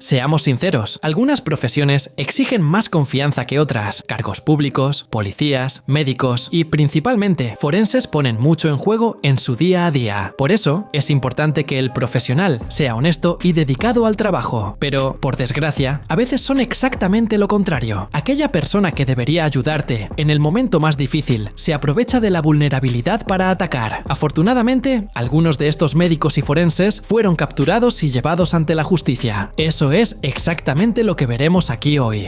Seamos sinceros, algunas profesiones exigen más confianza que otras. Cargos públicos, policías, médicos y principalmente forenses ponen mucho en juego en su día a día. Por eso, es importante que el profesional sea honesto y dedicado al trabajo. Pero, por desgracia, a veces son exactamente lo contrario. Aquella persona que debería ayudarte en el momento más difícil se aprovecha de la vulnerabilidad para atacar. Afortunadamente, algunos de estos médicos y forenses fueron capturados y llevados ante la justicia. Eso es exactamente lo que veremos aquí hoy.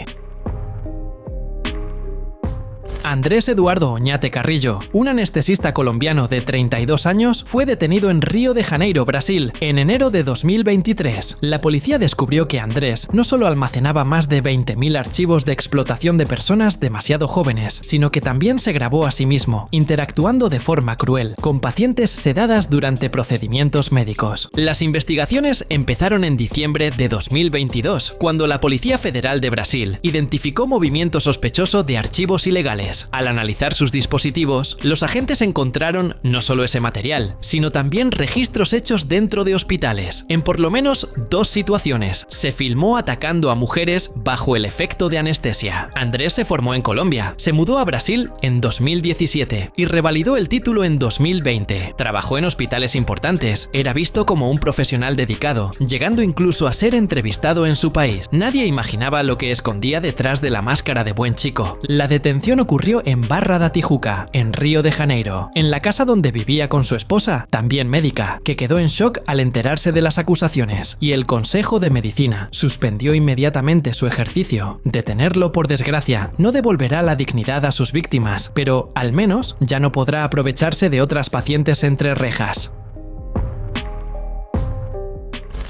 Andrés Eduardo Oñate Carrillo, un anestesista colombiano de 32 años, fue detenido en Río de Janeiro, Brasil, en enero de 2023. La policía descubrió que Andrés no solo almacenaba más de 20.000 archivos de explotación de personas demasiado jóvenes, sino que también se grabó a sí mismo, interactuando de forma cruel con pacientes sedadas durante procedimientos médicos. Las investigaciones empezaron en diciembre de 2022, cuando la Policía Federal de Brasil identificó movimiento sospechoso de archivos ilegales. Al analizar sus dispositivos, los agentes encontraron no solo ese material, sino también registros hechos dentro de hospitales. En por lo menos 2 situaciones, se filmó atacando a mujeres bajo el efecto de anestesia. Andrés se formó en Colombia, se mudó a Brasil en 2017 y revalidó el título en 2020. Trabajó en hospitales importantes, era visto como un profesional dedicado, llegando incluso a ser entrevistado en su país. Nadie imaginaba lo que escondía detrás de la máscara de buen chico. La detención ocurrió en Barra da Tijuca, en Río de Janeiro, en la casa donde vivía con su esposa, también médica, que quedó en shock al enterarse de las acusaciones, y el Consejo de Medicina suspendió inmediatamente su ejercicio. Detenerlo, por desgracia, no devolverá la dignidad a sus víctimas, pero al menos ya no podrá aprovecharse de otras pacientes entre rejas.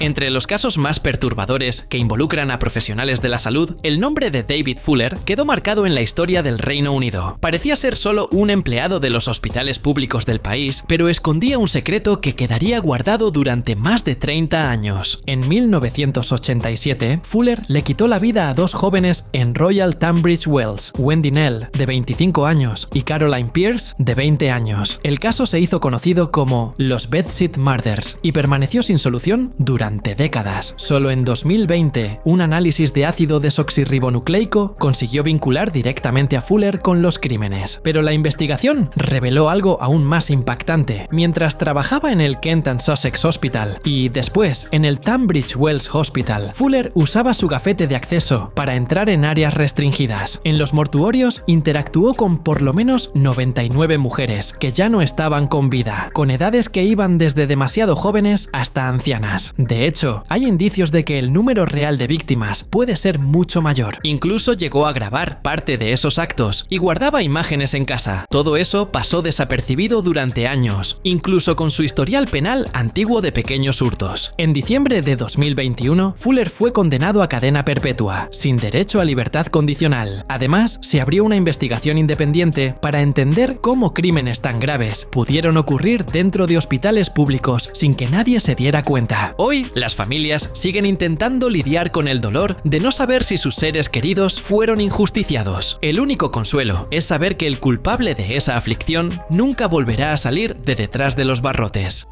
Entre los casos más perturbadores que involucran a profesionales de la salud, el nombre de David Fuller quedó marcado en la historia del Reino Unido. Parecía ser solo un empleado de los hospitales públicos del país, pero escondía un secreto que quedaría guardado durante más de 30 años. En 1987, Fuller le quitó la vida a 2 jóvenes en Royal Tunbridge Wells, Wendy Nell, de 25 años, y Caroline Pierce, de 20 años. El caso se hizo conocido como los Bedside Murders y permaneció sin solución durante décadas. Solo en 2020, un análisis de ácido desoxirribonucleico consiguió vincular directamente a Fuller con los crímenes. Pero la investigación reveló algo aún más impactante. Mientras trabajaba en el Kent and Sussex Hospital y después en el Tunbridge Wells Hospital, Fuller usaba su gafete de acceso para entrar en áreas restringidas. En los mortuorios interactuó con por lo menos 99 mujeres que ya no estaban con vida, con edades que iban desde demasiado jóvenes hasta ancianas. De hecho, hay indicios de que el número real de víctimas puede ser mucho mayor. Incluso llegó a grabar parte de esos actos y guardaba imágenes en casa. Todo eso pasó desapercibido durante años, incluso con su historial penal antiguo de pequeños hurtos. En diciembre de 2021, Fuller fue condenado a cadena perpetua, sin derecho a libertad condicional. Además, se abrió una investigación independiente para entender cómo crímenes tan graves pudieron ocurrir dentro de hospitales públicos sin que nadie se diera cuenta. Hoy, las familias siguen intentando lidiar con el dolor de no saber si sus seres queridos fueron injusticiados. El único consuelo es saber que el culpable de esa aflicción nunca volverá a salir de detrás de los barrotes.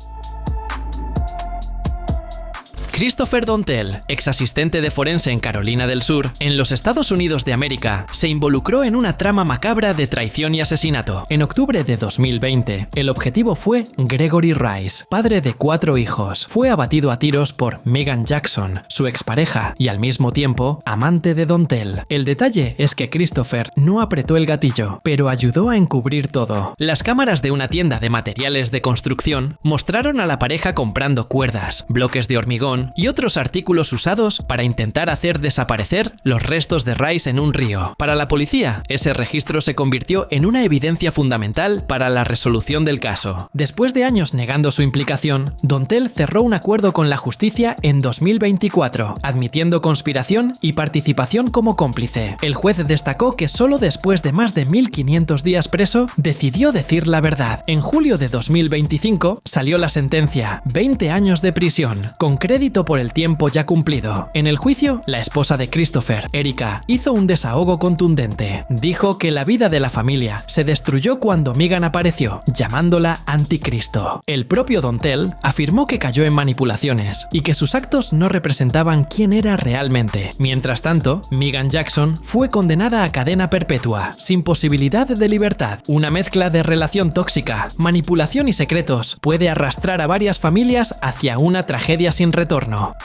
Christopher Dontel, ex asistente de forense en Carolina del Sur, en los Estados Unidos de América, se involucró en una trama macabra de traición y asesinato. En octubre de 2020, el objetivo fue Gregory Rice, padre de 4 hijos. Fue abatido a tiros por Megan Jackson, su expareja y al mismo tiempo amante de Dontel. El detalle es que Christopher no apretó el gatillo, pero ayudó a encubrir todo. Las cámaras de una tienda de materiales de construcción mostraron a la pareja comprando cuerdas, bloques de hormigón y otros artículos usados para intentar hacer desaparecer los restos de Rice en un río. Para la policía, ese registro se convirtió en una evidencia fundamental para la resolución del caso. Después de años negando su implicación, Dontel cerró un acuerdo con la justicia en 2024, admitiendo conspiración y participación como cómplice. El juez destacó que solo después de más de 1500 días preso, decidió decir la verdad. En julio de 2025 salió la sentencia, 20 años de prisión, con crédito conflicto por el tiempo ya cumplido. En el juicio, la esposa de Christopher, Erika, hizo un desahogo contundente. Dijo que la vida de la familia se destruyó cuando Megan apareció, llamándola anticristo. El propio Dontel afirmó que cayó en manipulaciones y que sus actos no representaban quién era realmente. Mientras tanto, Megan Jackson fue condenada a cadena perpetua, sin posibilidad de libertad. Una mezcla de relación tóxica, manipulación y secretos puede arrastrar a varias familias hacia una tragedia sin retorno.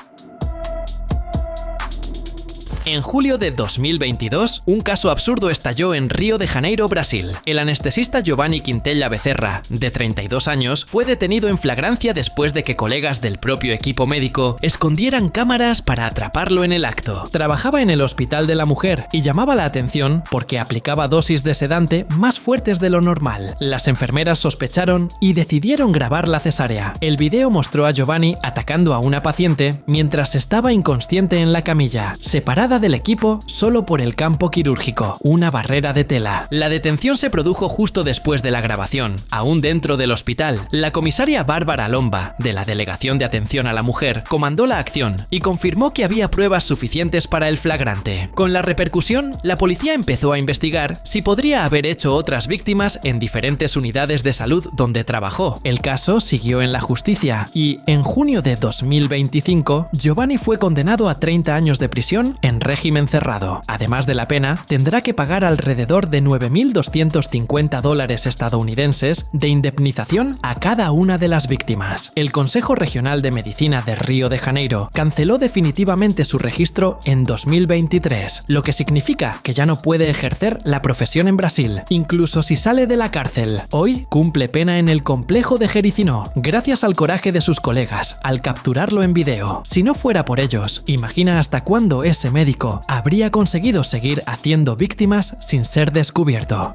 En julio de 2022, un caso absurdo estalló en Río de Janeiro, Brasil. El anestesista Giovanni Quintella Becerra, de 32 años, fue detenido en flagrancia después de que colegas del propio equipo médico escondieran cámaras para atraparlo en el acto. Trabajaba en el Hospital de la Mujer y llamaba la atención porque aplicaba dosis de sedante más fuertes de lo normal. Las enfermeras sospecharon y decidieron grabar la cesárea. El video mostró a Giovanni atacando a una paciente mientras estaba inconsciente en la camilla, separada del equipo solo por el campo quirúrgico, una barrera de tela. La detención se produjo justo después de la grabación. Aún dentro del hospital, la comisaria Bárbara Lomba, de la Delegación de Atención a la Mujer, comandó la acción y confirmó que había pruebas suficientes para el flagrante. Con la repercusión, la policía empezó a investigar si podría haber hecho otras víctimas en diferentes unidades de salud donde trabajó. El caso siguió en la justicia y, en junio de 2025, Giovanni fue condenado a 30 años de prisión en régimen cerrado. Además de la pena, tendrá que pagar alrededor de $9.250 estadounidenses de indemnización a cada una de las víctimas. El Consejo Regional de Medicina de Río de Janeiro canceló definitivamente su registro en 2023, lo que significa que ya no puede ejercer la profesión en Brasil, incluso si sale de la cárcel. Hoy cumple pena en el complejo de Jericinó, gracias al coraje de sus colegas al capturarlo en video. Si no fuera por ellos, imagina hasta cuándo ese médico habría conseguido seguir haciendo víctimas sin ser descubierto.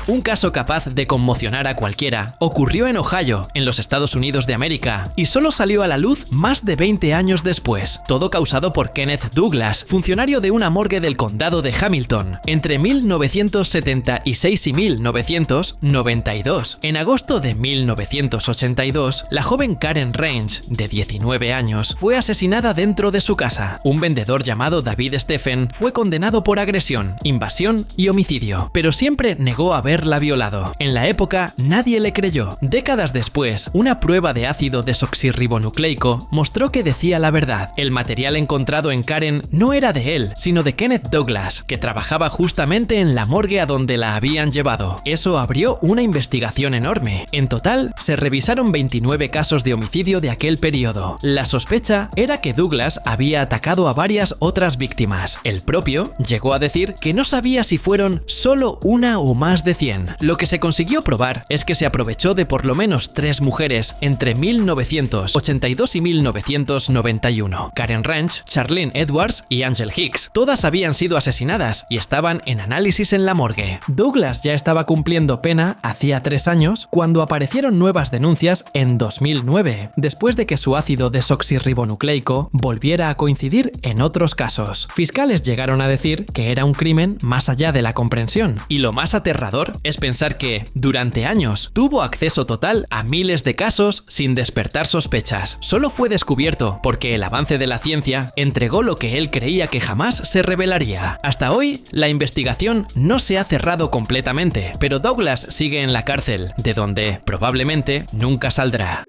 Un caso capaz de conmocionar a cualquiera ocurrió en Ohio, en los Estados Unidos de América, y solo salió a la luz más de 20 años después. Todo causado por Kenneth Douglas, funcionario de una morgue del condado de Hamilton, entre 1976 y 1992. En agosto de 1982, la joven Karen Range, de 19 años, fue asesinada dentro de su casa. Un vendedor llamado David Stephen fue condenado por agresión, invasión y homicidio, pero siempre negó haberla violado. En la época, nadie le creyó. Décadas después, una prueba de ácido desoxirribonucleico mostró que decía la verdad. El material encontrado en Karen no era de él, sino de Kenneth Douglas, que trabajaba justamente en la morgue a donde la habían llevado. Eso abrió una investigación enorme. En total, se revisaron 29 casos de homicidio de aquel periodo. La sospecha era que Douglas había atacado a varias otras víctimas. El propio llegó a decir que no sabía si fueron solo una o más de 100. Lo que se consiguió probar es que se aprovechó de por lo menos 3 mujeres entre 1982 y 1991. Karen Range, Charlene Edwards y Angel Hicks. Todas habían sido asesinadas y estaban en análisis en la morgue. Douglas ya estaba cumpliendo pena hacía 3 años cuando aparecieron nuevas denuncias en 2009, después de que su ácido desoxirribonucleico volviera a coincidir en otros casos. Fiscales llegaron a decir que era un crimen más allá de la comprensión, y lo más aterrador es pensar que, durante años, tuvo acceso total a miles de casos sin despertar sospechas. Solo fue descubierto porque el avance de la ciencia entregó lo que él creía que jamás se revelaría. Hasta hoy, la investigación no se ha cerrado completamente, pero Douglas sigue en la cárcel, de donde probablemente nunca saldrá.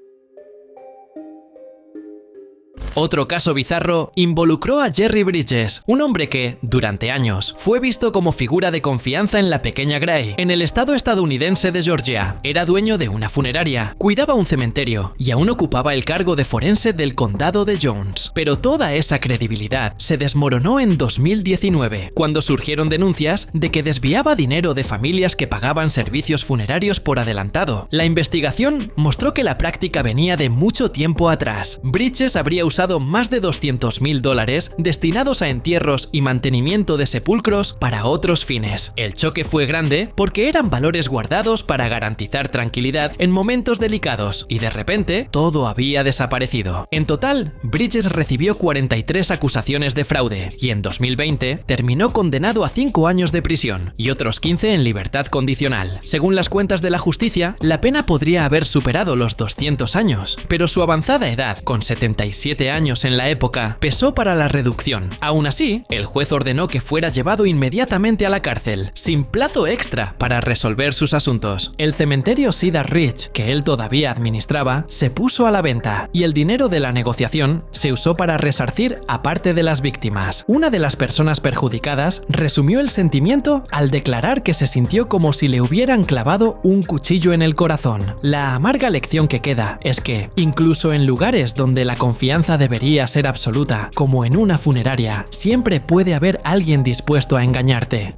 Otro caso bizarro involucró a Jerry Bridges, un hombre que, durante años, fue visto como figura de confianza en la pequeña Gray, en el estado estadounidense de Georgia. Era dueño de una funeraria, cuidaba un cementerio y aún ocupaba el cargo de forense del condado de Jones. Pero toda esa credibilidad se desmoronó en 2019, cuando surgieron denuncias de que desviaba dinero de familias que pagaban servicios funerarios por adelantado. La investigación mostró que la práctica venía de mucho tiempo atrás. Bridges habría usado usado más de $200.000 destinados a entierros y mantenimiento de sepulcros para otros fines. El choque fue grande porque eran valores guardados para garantizar tranquilidad en momentos delicados y de repente todo había desaparecido. En total, Bridges recibió 43 acusaciones de fraude y en 2020 terminó condenado a 5 años de prisión y otros 15 en libertad condicional. Según las cuentas de la justicia, la pena podría haber superado los 200 años, pero su avanzada edad, con 77 años en la época, pesó para la reducción. Aún así, el juez ordenó que fuera llevado inmediatamente a la cárcel, sin plazo extra para resolver sus asuntos. El cementerio Cedar Ridge, que él todavía administraba, se puso a la venta y el dinero de la negociación se usó para resarcir a parte de las víctimas. Una de las personas perjudicadas resumió el sentimiento al declarar que se sintió como si le hubieran clavado un cuchillo en el corazón. La amarga lección que queda es que, incluso en lugares donde la confianza debería ser absoluta, como en una funeraria, siempre puede haber alguien dispuesto a engañarte.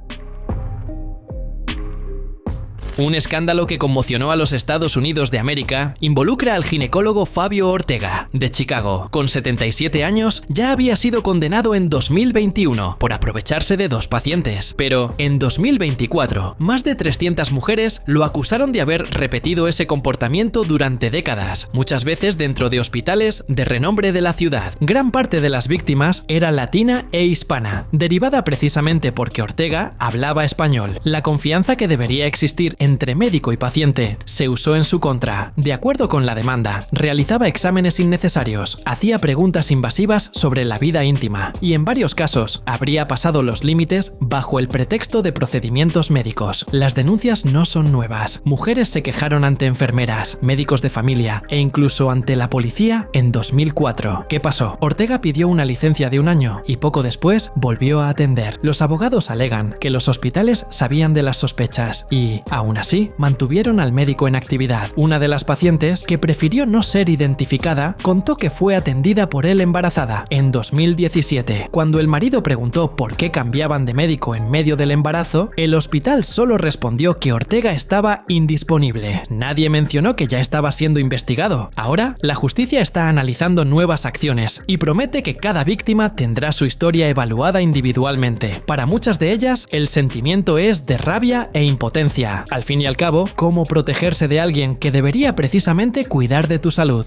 Un escándalo que conmocionó a los Estados Unidos de América involucra al ginecólogo Fabio Ortega, de Chicago. Con 77 años, ya había sido condenado en 2021 por aprovecharse de 2 pacientes. Pero en 2024, más de 300 mujeres lo acusaron de haber repetido ese comportamiento durante décadas, muchas veces dentro de hospitales de renombre de la ciudad. Gran parte de las víctimas era latina e hispana, derivada precisamente porque Ortega hablaba español. La confianza que debería existir entre médico y paciente se usó en su contra. De acuerdo con la demanda, realizaba exámenes innecesarios, hacía preguntas invasivas sobre la vida íntima y en varios casos habría pasado los límites bajo el pretexto de procedimientos médicos. Las denuncias no son nuevas. Mujeres se quejaron ante enfermeras, médicos de familia e incluso ante la policía en 2004. ¿Qué pasó? Ortega pidió una licencia de 1 año y poco después volvió a atender. Los abogados alegan que los hospitales sabían de las sospechas y, aún así, mantuvieron al médico en actividad. Una de las pacientes, que prefirió no ser identificada, contó que fue atendida por él embarazada en 2017. Cuando el marido preguntó por qué cambiaban de médico en medio del embarazo, el hospital solo respondió que Ortega estaba indisponible. Nadie mencionó que ya estaba siendo investigado. Ahora, la justicia está analizando nuevas acciones y promete que cada víctima tendrá su historia evaluada individualmente. Para muchas de ellas, el sentimiento es de rabia e impotencia. Al fin y al cabo, ¿cómo protegerse de alguien que debería precisamente cuidar de tu salud?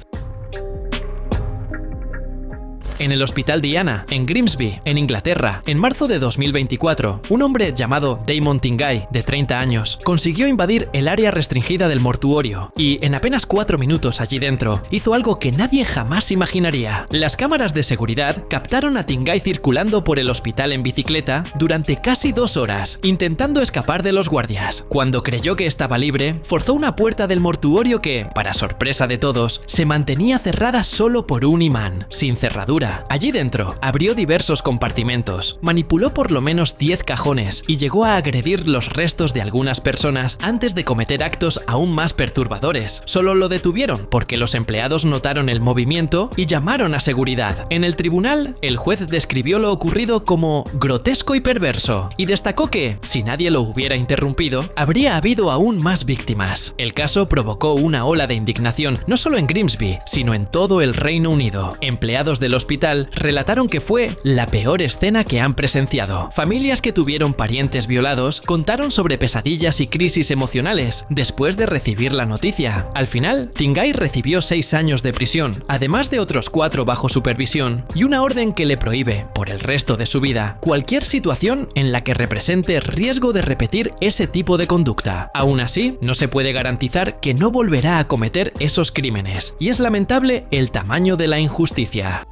En el Hospital Diana, en Grimsby, en Inglaterra, en marzo de 2024, un hombre llamado Damon Tingay, de 30 años, consiguió invadir el área restringida del mortuorio y, en apenas 4 minutos allí dentro, hizo algo que nadie jamás imaginaría. Las cámaras de seguridad captaron a Tingay circulando por el hospital en bicicleta durante casi 2 horas, intentando escapar de los guardias. Cuando creyó que estaba libre, forzó una puerta del mortuorio que, para sorpresa de todos, se mantenía cerrada solo por un imán, sin cerradura. Allí dentro, abrió diversos compartimentos, manipuló por lo menos 10 cajones y llegó a agredir los restos de algunas personas antes de cometer actos aún más perturbadores. Solo lo detuvieron porque los empleados notaron el movimiento y llamaron a seguridad. En el tribunal, el juez describió lo ocurrido como grotesco y perverso y destacó que, si nadie lo hubiera interrumpido, habría habido aún más víctimas. El caso provocó una ola de indignación no solo en Grimsby, sino en todo el Reino Unido. Empleados del hospital relataron que fue la peor escena que han presenciado. Familias que tuvieron parientes violados contaron sobre pesadillas y crisis emocionales después de recibir la noticia. Al final, Tingay recibió 6 años de prisión, además de otros 4 bajo supervisión y una orden que le prohíbe, por el resto de su vida, cualquier situación en la que represente riesgo de repetir ese tipo de conducta. Aún así, no se puede garantizar que no volverá a cometer esos crímenes, y es lamentable el tamaño de la injusticia.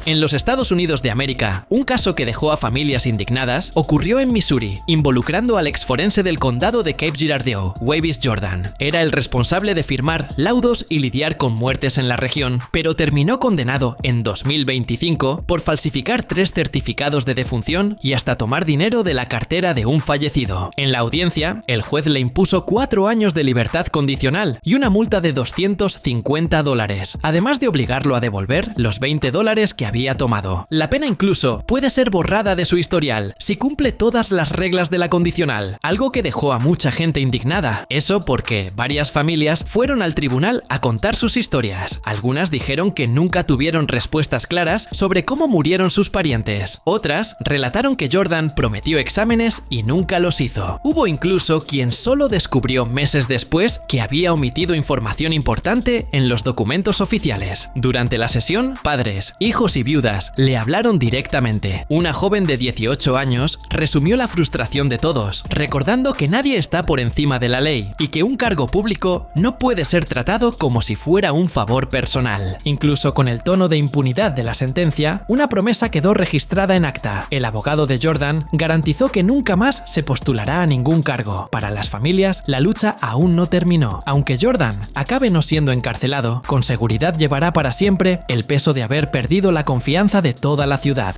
En los Estados Unidos de América, un caso que dejó a familias indignadas ocurrió en Missouri, involucrando al exforense del condado de Cape Girardeau, Wavis Jordan. Era el responsable de firmar laudos y lidiar con muertes en la región, pero terminó condenado en 2025 por falsificar 3 certificados de defunción y hasta tomar dinero de la cartera de un fallecido. En la audiencia, el juez le impuso 4 años de libertad condicional y una multa de $250, además de obligarlo a devolver los $20 que había había tomado. La pena incluso puede ser borrada de su historial si cumple todas las reglas de la condicional, algo que dejó a mucha gente indignada. Eso porque varias familias fueron al tribunal a contar sus historias. Algunas dijeron que nunca tuvieron respuestas claras sobre cómo murieron sus parientes. Otras relataron que Jordan prometió exámenes y nunca los hizo. Hubo incluso quien solo descubrió meses después que había omitido información importante en los documentos oficiales. Durante la sesión, padres, hijos y viudas le hablaron directamente. Una joven de 18 años resumió la frustración de todos, recordando que nadie está por encima de la ley y que un cargo público no puede ser tratado como si fuera un favor personal. Incluso con el tono de impunidad de la sentencia, una promesa quedó registrada en acta. El abogado de Jordan garantizó que nunca más se postulará a ningún cargo. Para las familias, la lucha aún no terminó. Aunque Jordan acabe no siendo encarcelado, con seguridad llevará para siempre el peso de haber perdido la confianza de toda la ciudad.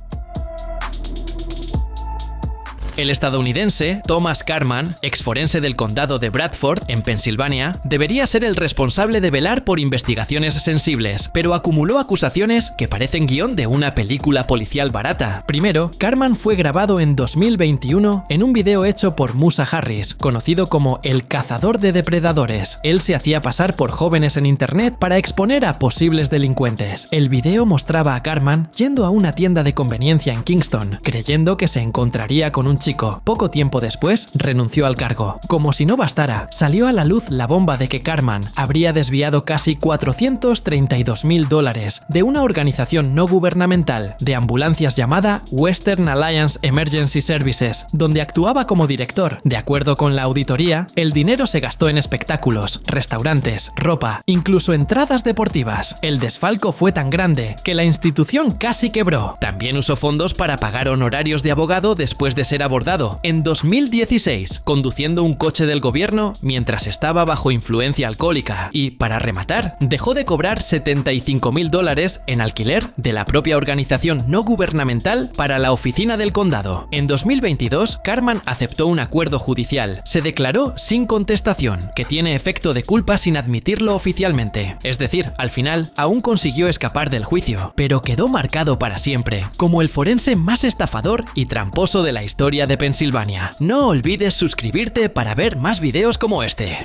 El estadounidense Thomas Carman, exforense del condado de Bradford, en Pensilvania, debería ser el responsable de velar por investigaciones sensibles, pero acumuló acusaciones que parecen guión de una película policial barata. Primero, Carman fue grabado en 2021 en un video hecho por Musa Harris, conocido como el cazador de depredadores. Él se hacía pasar por jóvenes en internet para exponer a posibles delincuentes. El video mostraba a Carman yendo a una tienda de conveniencia en Kingston, creyendo que se encontraría con un chico. Poco tiempo después, renunció al cargo. Como si no bastara, salió a la luz la bomba de que Carman habría desviado casi $432.000 de una organización no gubernamental de ambulancias llamada Western Alliance Emergency Services, donde actuaba como director. De acuerdo con la auditoría, el dinero se gastó en espectáculos, restaurantes, ropa, incluso entradas deportivas. El desfalco fue tan grande que la institución casi quebró. También usó fondos para pagar honorarios de abogado después de ser abordado en 2016, conduciendo un coche del gobierno mientras estaba bajo influencia alcohólica y, para rematar, dejó de cobrar $75.000 en alquiler de la propia organización no gubernamental para la oficina del condado. En 2022, Carman aceptó un acuerdo judicial. Se declaró sin contestación, que tiene efecto de culpa sin admitirlo oficialmente. Es decir, al final, aún consiguió escapar del juicio, pero quedó marcado para siempre como el forense más estafador y tramposo de la historia de Pensilvania. No olvides suscribirte para ver más videos como este.